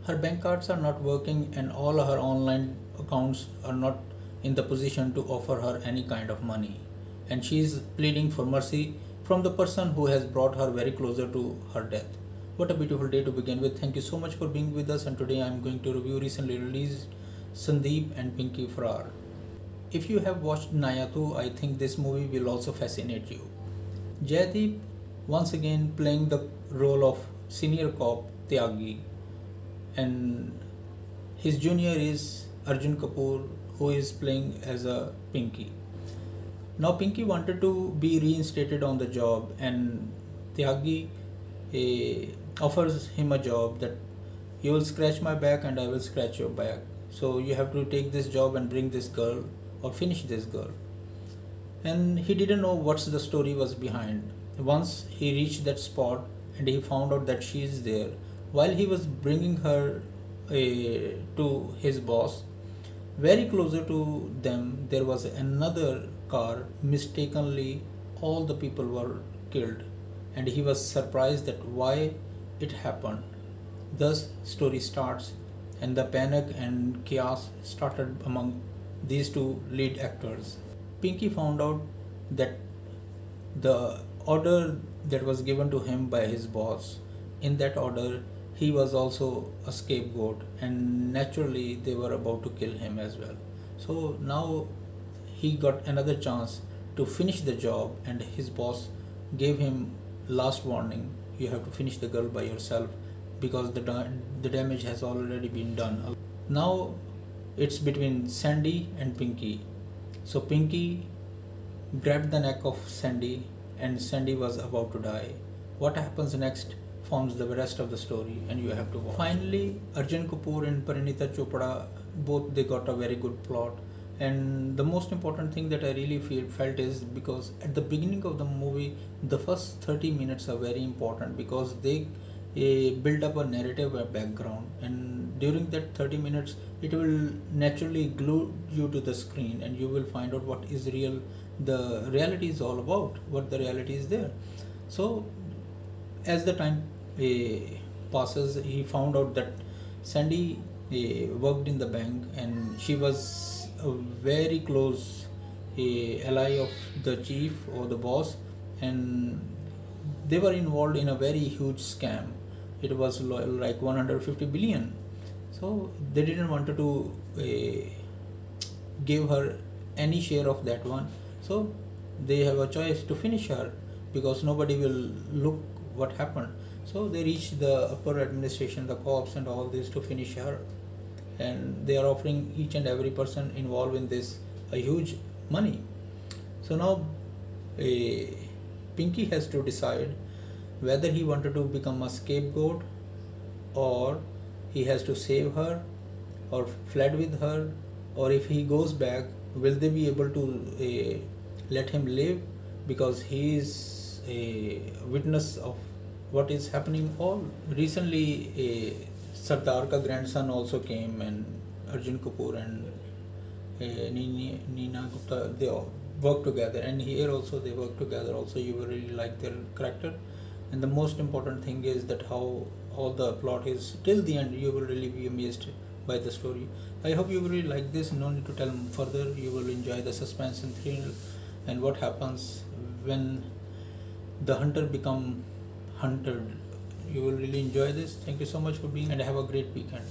Her bank cards are not working and all her online accounts are not in the position to offer her any kind of money. And she is pleading for mercy from the person who has brought her very closer to her death. What a beautiful day to begin with. Thank you so much for being with us, and today I am going to review recently released Sandeep and Pinky Farrar. If you have watched Nayatu, I think this movie will also fascinate you. Jaideep once again playing the role of senior cop Tyagi, and his junior is Arjun Kapoor, who is playing as a Pinky. Now Pinky wanted to be reinstated on the job, and Tyagi offers him a job that you will scratch my back and I will scratch your back. So you have to take this job and bring this girl or finish this girl. And he didn't know what's the story was behind. Once he reached that spot and he found out that she is there, while he was bringing her to his boss, very closer to them there was another car. Mistakenly all the people were killed, and he was surprised that why it happened. Thus story starts, and the panic and chaos started among these two lead actors. Pinky found out that the order that was given to him by his boss, in that order he was also a scapegoat, and naturally they were about to kill him as well. So now he got another chance to finish the job, and his boss gave him last warning: you have to finish the girl by yourself because the damage has already been done. Now it's between Sandy and Pinky. So Pinky grabbed the neck of Sandy, and Sandy was about to die. What happens next forms the rest of the story, and you have to watch. Finally, Arjun Kapoor and Parinita Chopra, both they got a very good plot. And the most important thing that I really felt is because at the beginning of the movie, the first 30 minutes are very important because they build up a narrative background, and during that 30 minutes it will naturally glue you to the screen, and you will find out what is real, the reality is all about, what the reality is there. So as the time passes, he found out that Sandy worked in the bank, and she was a very close ally of the chief or the boss, and they were involved in a very huge scam. It was like 150 billion. So they didn't want to give her any share of that one. So they have a choice to finish her because nobody will look what happened. So they reach the upper administration, the cops and all this, to finish her, and they are offering each and every person involved in this a huge money. So now Pinky has to decide whether he wanted to become a scapegoat, or he has to save her or fled with her, or if he goes back, will they be able to let him live because he is a witness of what is happening all. Recently Sardar ka grandson also came, and Arjun Kapoor and Nina Gupta, they all work together, and here also they work together also. You will really like their character, and the most important thing is that how all the plot is till the end. You will really be amazed by the story. I hope you will really like this. No need to tell further. You will enjoy the suspense and thrill, and what happens when the hunter become hunted. You will really enjoy this. Thank you so much for being, and have a great weekend.